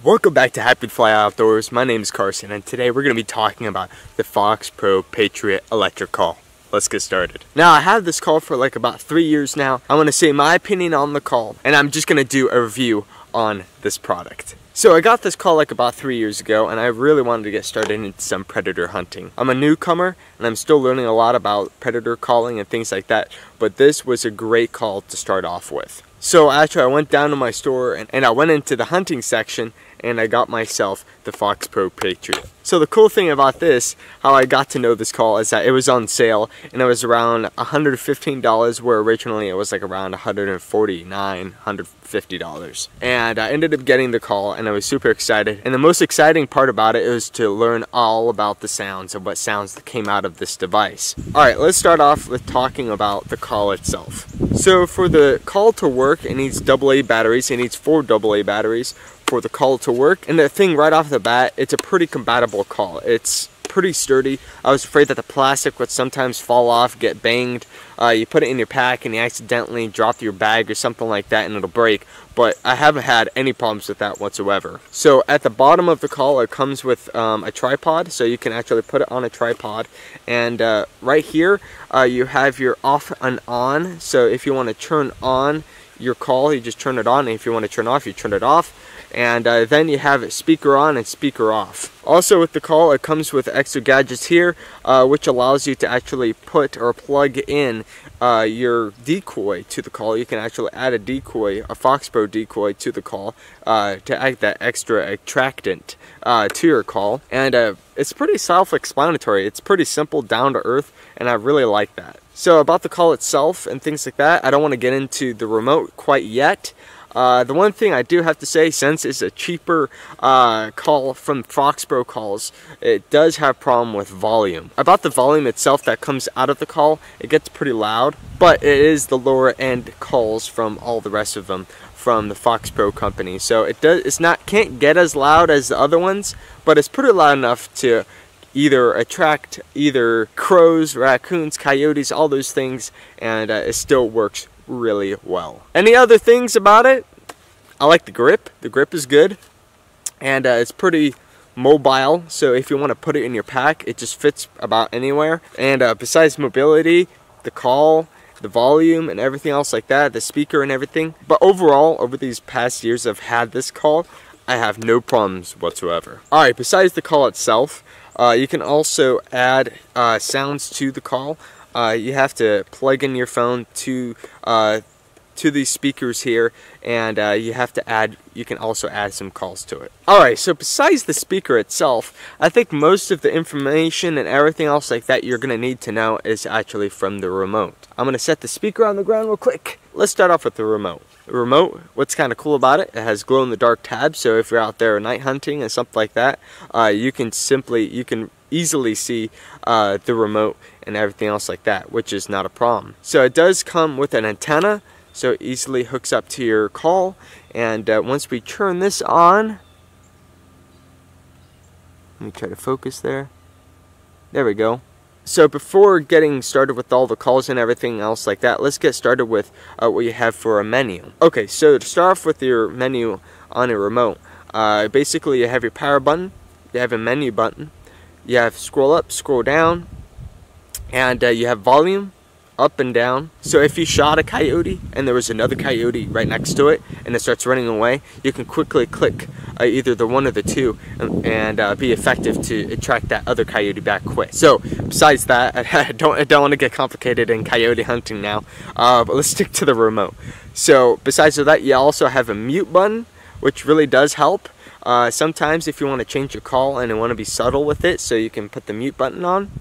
Welcome back to Happy Fly Outdoors. My name is Carson, and today we're going to be talking about the FOXPRO Patriot electric call. Let's get started. Now, I have this call for like about 3 years now. I want to say my opinion on the call, and I'm just going to do a review on this product. So I got this call like about 3 years ago, and I really wanted to get started into some predator hunting. I'm a newcomer, and I'm still learning a lot about predator calling and things like that, but this was a great call to start off with. So actually, I went down to my store and I went into the hunting section and I got myself the FOXPRO Patriot. So the cool thing about this, how I got to know this call, is that it was on sale and it was around $115, where originally it was like around $149, $150. And I ended up getting the call and I was super excited. And the most exciting part about it was to learn all about the sounds and what sounds that came out of this device. Alright, let's start off with talking about the call itself. So for the call to work, it needs AA batteries. It needs 4 AA batteries for the call to work. And the thing right off the bat, it's a pretty compatible call. It's pretty sturdy. I was afraid that the plastic would sometimes fall off, get banged. You put it in your pack and you accidentally drop your bag or something like that and it'll break. But I haven't had any problems with that whatsoever. So at the bottom of the call, it comes with a tripod, so you can actually put it on a tripod. And right here, you have your off and on. So if you want to turn on your call, you just turn it on, and if you want to turn off, you turn it off. And then you have speaker on and speaker off. Also with the call, it comes with extra gadgets here, which allows you to actually put or plug in your decoy to the call. You can actually add a decoy, a FOXPRO decoy to the call to add that extra attractant to your call. And it's pretty self-explanatory. It's pretty simple, down to earth, and I really like that. So about the call itself and things like that, I don't want to get into the remote quite yet. The one thing I do have to say, since it's a cheaper call from FOXPRO Calls, it does have a problem with volume. About the volume itself that comes out of the call, it gets pretty loud, but it is the lower end calls from all the rest of them from the FOXPRO company. So can't get as loud as the other ones, but it's pretty loud enough to either attract either crows, raccoons, coyotes, all those things, and it still works really well. Any other things about it? I like the grip. The grip is good, and it's pretty mobile, so if you want to put it in your pack, it just fits about anywhere. And besides mobility, the call, the volume, and everything else like that, the speaker and everything. But overall, over these past years I've had this call, I have no problems whatsoever. Alright, besides the call itself, you can also add sounds to the call. You have to plug in your phone to these speakers here, and you can also add some calls to it. Alright, so besides the speaker itself, I think most of the information and everything else like that you're going to need to know is actually from the remote. I'm going to set the speaker on the ground real quick. Let's start off with the remote. The remote, what's kind of cool about it, it has glow-in-the-dark tabs, so if you're out there night hunting and something like that, you can easily see the remote and everything else like that, which is not a problem. So it does come with an antenna, so it easily hooks up to your call. And once we turn this on, let me try to focus there. There we go. So before getting started with all the calls and everything else like that, let's get started with what you have for a menu. Okay, so to start off with your menu on a remote, basically you have your power button, you have a menu button, you have scroll up, scroll down, and you have volume up and down. So if you shot a coyote and there was another coyote right next to it and it starts running away, you can quickly click either the one or the two and be effective to attract that other coyote back quick. So besides that, I don't want to get complicated in coyote hunting now, but let's stick to the remote. So besides that, you also have a mute button, which really does help. Sometimes if you want to change your call and you want to be subtle with it, so you can put the mute button on.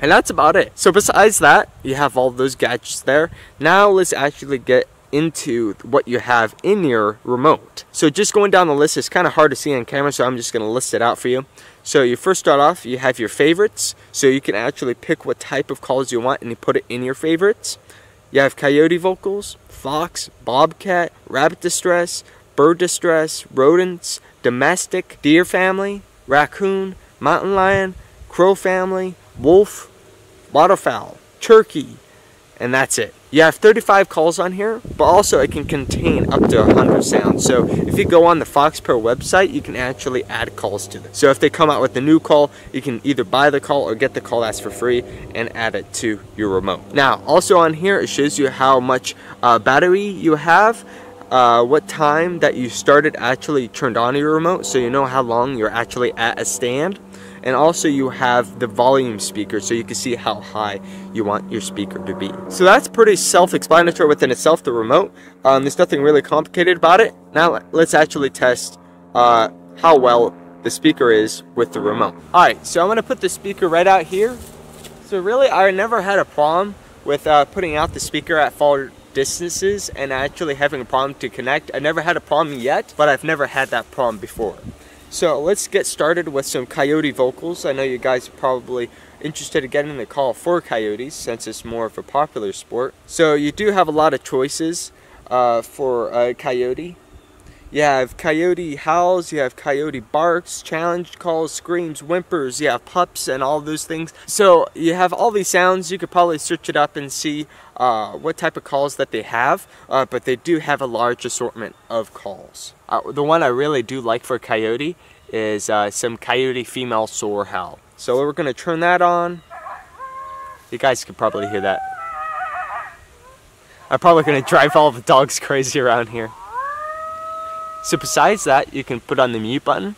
And that's about it. So besides that, you have all those gadgets there. Now let's actually get into what you have in your remote. So just going down the list is kind of hard to see on camera, so I'm just going to list it out for you. So you first start off, you have your favorites. So you can actually pick what type of calls you want and you put it in your favorites. You have Coyote Vocals, Fox, Bobcat, Rabbit Distress, Bird Distress, Rodents, Domestic, Deer Family, Raccoon, Mountain Lion, Crow Family, Wolf, Waterfowl, Turkey, and that's it. You have 35 calls on here, but also it can contain up to 100 sounds. So if you go on the FOXPRO website, you can actually add calls to this. So if they come out with a new call, you can either buy the call or get the call that's for free and add it to your remote. Now, also on here, it shows you how much battery you have, what time that you started actually turned on your remote, so you know how long you're actually at a stand. And also you have the volume speaker, so you can see how high you want your speaker to be. So that's pretty self-explanatory within itself, the remote. There's nothing really complicated about it. Now let's actually test how well the speaker is with the remote. Alright, so I'm going to put the speaker right out here. So really, I never had a problem with putting out the speaker at far distances and actually having a problem to connect. I never had a problem yet, but I've never had that problem before. So let's get started with some Coyote Vocals. I know you guys are probably interested in getting the call for coyotes since it's more of a popular sport. So you do have a lot of choices for coyote. You have coyote howls, you have coyote barks, challenge calls, screams, whimpers, you have pups and all those things. So you have all these sounds. You could probably search it up and see what type of calls that they have, but they do have a large assortment of calls. The one I really do like for coyote is some coyote female soar howl. So we're going to turn that on. You guys could probably hear that. I'm probably going to drive all the dogs crazy around here. So besides that, you can put on the mute button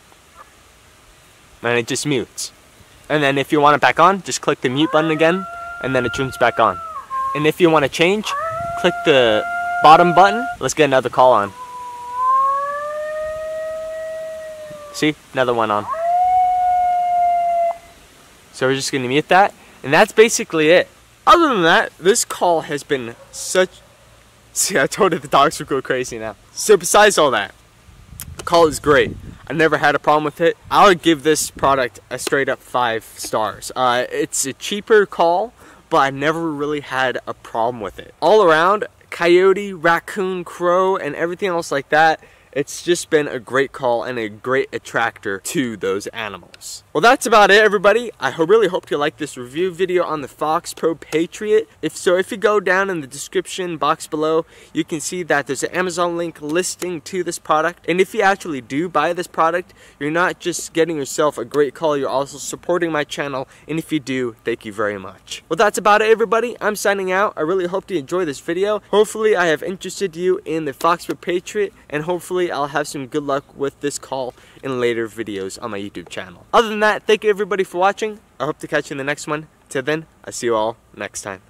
and it just mutes. And then if you want it back on, just click the mute button again and then it turns back on. And if you want to change, click the bottom button. Let's get another call on. See, another one on. So we're just going to mute that, and that's basically it. Other than that, this call has been such... See, I told you the dogs would go crazy now. So besides all that, the call is great. I never had a problem with it. I would give this product a straight up 5 stars. It's a cheaper call, but I never really had a problem with it. All around, coyote, raccoon, crow, and everything else like that, it's just been a great call and a great attractor to those animals. Well, that's about it, everybody. I really hope you liked this review video on the FOXPRO Patriot. If you go down in the description box below, you can see that there's an Amazon link listing to this product. And if you actually do buy this product, you're not just getting yourself a great call, you're also supporting my channel. And if you do, thank you very much. Well, that's about it, everybody. I'm signing out. I really hope you enjoy this video. Hopefully, I have interested you in the FOXPRO Patriot, and hopefully I'll have some good luck with this call in later videos on my YouTube channel. Other than that, thank you everybody for watching. I hope to catch you in the next one. Till then, I'll see you all next time.